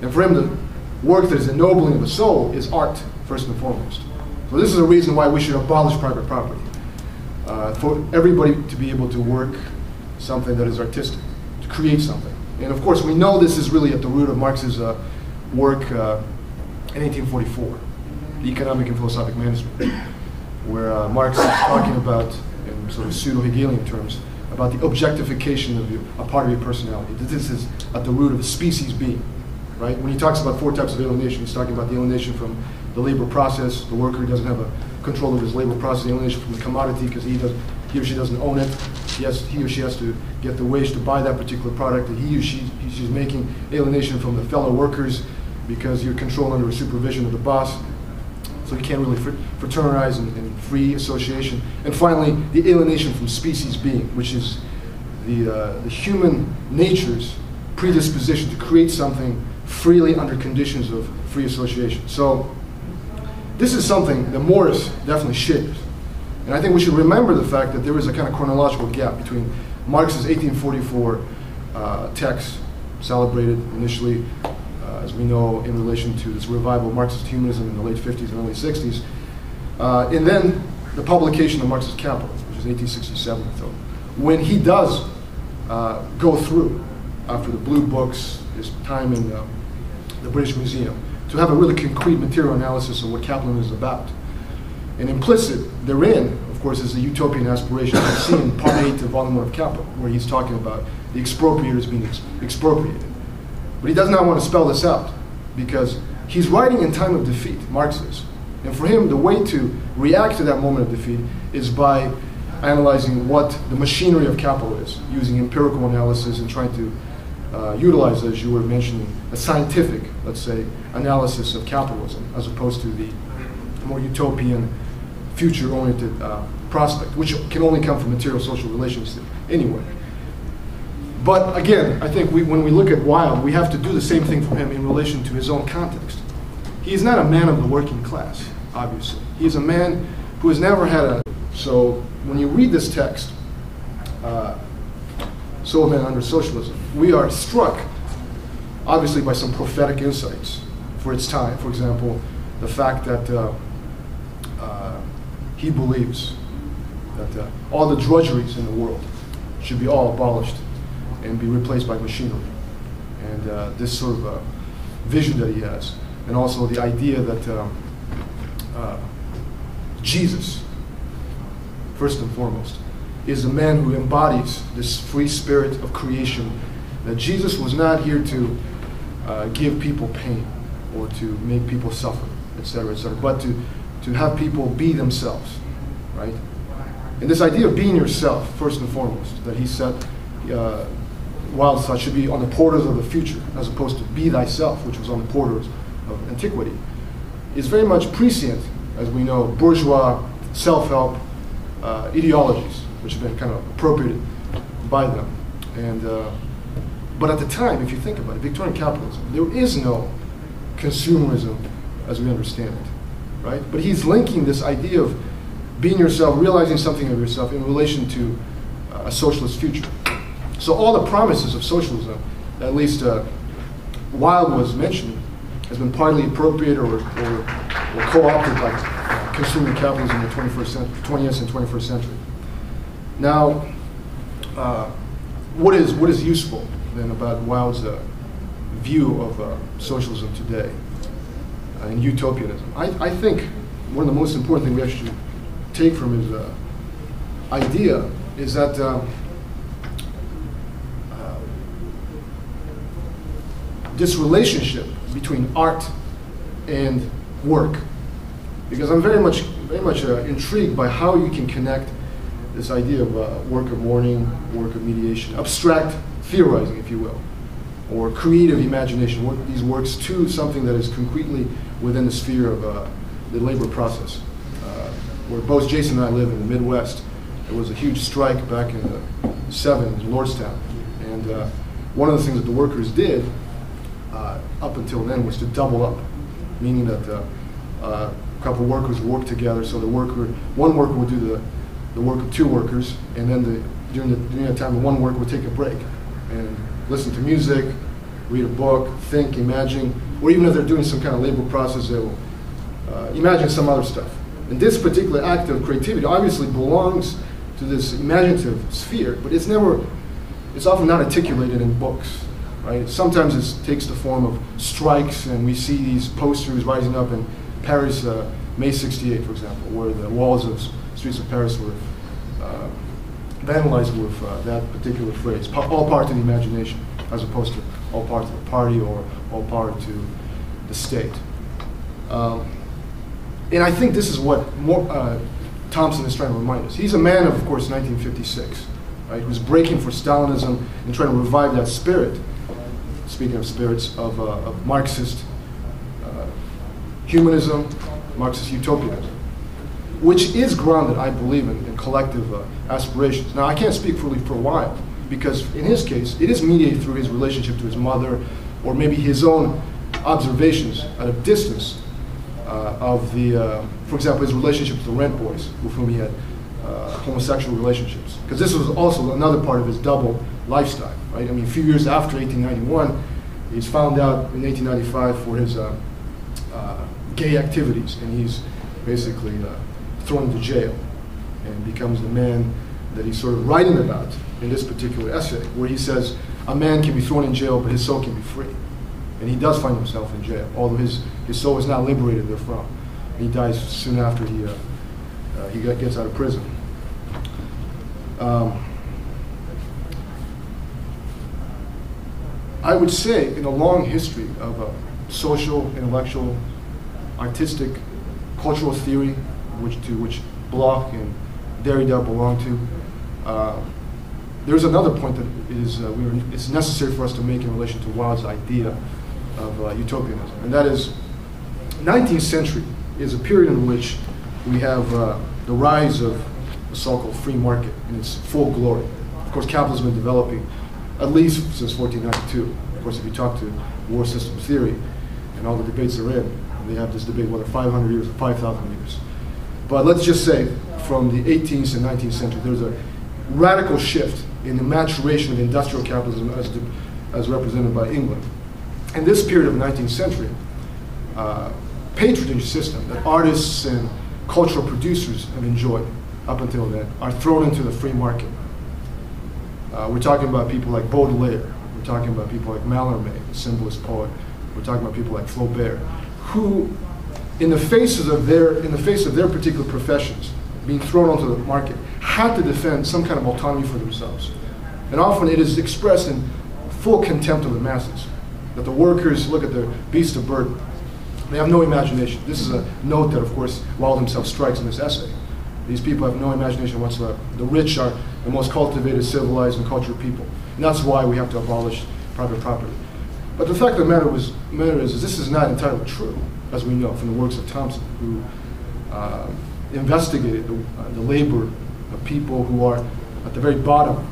And for him, the work that is ennobling of the soul is art, first and foremost. So this is a reason why we should abolish private property. For everybody to be able to work something that is artistic, to create something. And of course, we know this is really at the root of Marx's work in 1844, the Economic and Philosophic Management, where Marx is talking about, in sort of pseudo-Hegelian terms, about the objectification of a part of your personality. This is at the root of the species being, right? When he talks about 4 types of alienation, he's talking about the alienation from the labor process, the worker who doesn't have a control of his labor process, the alienation from the commodity because he or she doesn't own it. He or she has to get the wage to buy that particular product that he or she's making. Alienation from the fellow workers because you're controlled under a supervision of the boss. So you can't really fraternize and free association. And finally, the alienation from species being, which is the human nature's predisposition to create something freely under conditions of free association. So this is something that Morris definitely shares. And I think we should remember the fact that there is a kind of chronological gap between Marx's 1844 text, celebrated initially, as we know, in relation to this revival of Marxist humanism in the late 50s and early 60s, and then the publication of Marxist Capital, which is 1867. So when he does go through, after the Blue Books, his time in the British Museum, to have a really concrete material analysis of what capitalism is about. And implicit therein, of course, is the utopian aspiration we see in Part 8 of Volume 1 of Capital, where he's talking about the expropriators being expropriated. But he does not want to spell this out, because he's writing in time of defeat, Marx is. And for him, the way to react to that moment of defeat is by analyzing what the machinery of capital is, using empirical analysis and trying to utilize, as you were mentioning, a scientific, let's say, analysis of capitalism, as opposed to the more utopian, future-oriented prospect, which can only come from material social relations anyway. But again, I think when we look at Wilde, we have to do the same thing for him in relation to his own context. He is not a man of the working class, obviously. He is a man who has never had a... So when you read this text, So a Man Under Socialism, we are struck, obviously, by some prophetic insights for its time. For example, the fact that he believes that all the drudgeries in the world should be all abolished and be replaced by machinery. And this sort of vision that he has, and also the idea that Jesus, first and foremost, is the man who embodies this free spirit of creation, that Jesus was not here to give people pain or to make people suffer, etc., but to have people be themselves, right? And this idea of being yourself, first and foremost, that he said, Wilde thought should be on the borders of the future, as opposed to be thyself, which was on the borders of antiquity, is very much prescient, as we know, bourgeois self-help ideologies, which have been kind of appropriated by them. And but at the time, if you think about it, Victorian capitalism, there is no consumerism as we understand it, right? But he's linking this idea of being yourself, realizing something of yourself in relation to a socialist future. So all the promises of socialism, at least Wilde was mentioning, has been partly appropriated or co-opted by consumer capitalism in the 20th and 21st century. Now, what is useful then about Wilde's view of socialism today and utopianism? I think one of the most important things we actually take from his idea is that this relationship between art and work, because I'm very much intrigued by how you can connect this idea of work of mourning, work of mediation, abstract theorizing, if you will, or creative imagination, these works to something that is concretely within the sphere of the labor process. Where both Jason and I live in the Midwest, there was a huge strike back in the 70s in Lordstown, and one of the things that the workers did up until then was to double up, meaning that a couple of workers would work together. So one worker would do the work of two workers, and then during the time, the one worker would take a break and listen to music, read a book, think, imagine, or even if they're doing some kind of labor process, they will imagine some other stuff. And this particular act of creativity obviously belongs to this imaginative sphere, but it's often not articulated in books, right? Sometimes it takes the form of strikes, and we see these posters rising up in Paris, May 68, for example, where the walls of streets of Paris were vandalized with that particular phrase, all part of the imagination, as opposed to all part of the party or all part to the state. And I think this is what Thompson is trying to remind us. He's a man of course, 1956, right, who's breaking for Stalinism and trying to revive that spirit, speaking of spirits, of Marxist humanism, Marxist utopianism, which is grounded, I believe, in collective aspirations. Now, I can't speak fully for Wilde, because in his case, it is mediated through his relationship to his mother, or maybe his own observations at a distance of the, for example, his relationship to the rent boys, with whom he had homosexual relationships. Because this was also another part of his double lifestyle, right? I mean, a few years after 1891, he's found out in 1895 for his gay activities, and he's basically thrown into jail and becomes the man that he's sort of writing about in this particular essay, where he says a man can be thrown in jail, but his soul can be free. And he does find himself in jail, although his soul is not liberated therefrom. He dies soon after he gets out of prison. I would say in a long history of social, intellectual, artistic, cultural theory, to which Bloch and Derrida belong to, there's another point that it's necessary for us to make in relation to Wilde's idea of utopianism, and that is 19th century is a period in which we have the rise of the so-called free market in its full glory. Of course, capitalism has been developing at least since 1492. Of course, if you talk to war systems theory and all the debates they're in, they have this debate whether 500 years or 5,000 years. But let's just say from the 18th and 19th century, there's a radical shift in the maturation of industrial capitalism as represented by England. In this period of the 19th century, patronage system that artists and cultural producers have enjoyed up until then are thrown into the free market. We're talking about people like Baudelaire. We're talking about people like Mallarmé, the symbolist poet. We're talking about people like Flaubert, who, in the face of their particular professions, being thrown onto the market, had to defend some kind of autonomy for themselves. And often it is expressed in full contempt of the masses, that the workers look at their beast of burden. They have no imagination. This is a note that, of course, Wilde himself strikes in this essay. These people have no imagination whatsoever. The rich are the most cultivated, civilized, and cultured people. And that's why we have to abolish private property. But the fact of the matter is this is not entirely true, as we know from the works of Thompson, who investigated the labor of people who are at the very bottom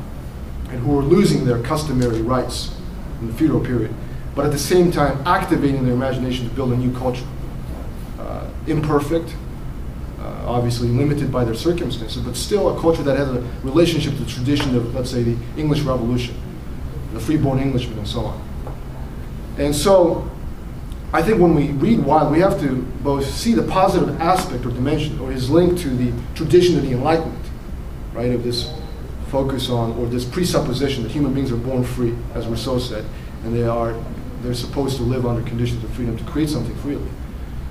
and who are losing their customary rights in the feudal period, but at the same time activating their imagination to build a new culture. Imperfect, obviously limited by their circumstances, but still a culture that has a relationship to the tradition of, let's say, the English Revolution, the freeborn Englishmen, and so on. And so, I think when we read Wilde, we have to both see the positive aspect or dimension, or his link to the tradition of the Enlightenment, right, of this focus on, or this presupposition that human beings are born free, as Rousseau said, and they're supposed to live under conditions of freedom to create something freely.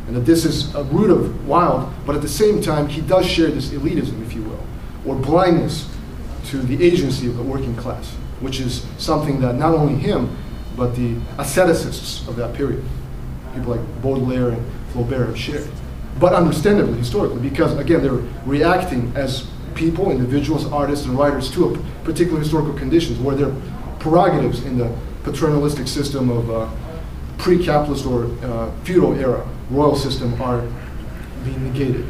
And that this is a root of Wilde, but at the same time, he does share this elitism, if you will, or blindness to the agency of the working class, which is something that not only him, but the asceticists of that period, people like Baudelaire and Flaubert, have shared. But understandably, historically, because again, they're reacting as people, individuals, artists, and writers to a particular historical conditions where their prerogatives in the paternalistic system of pre-capitalist or feudal era royal system are being negated.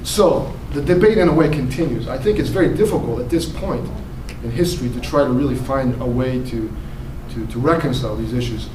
So the debate in a way continues. I think it's very difficult at this point in history to try to really find a way to reconcile these issues.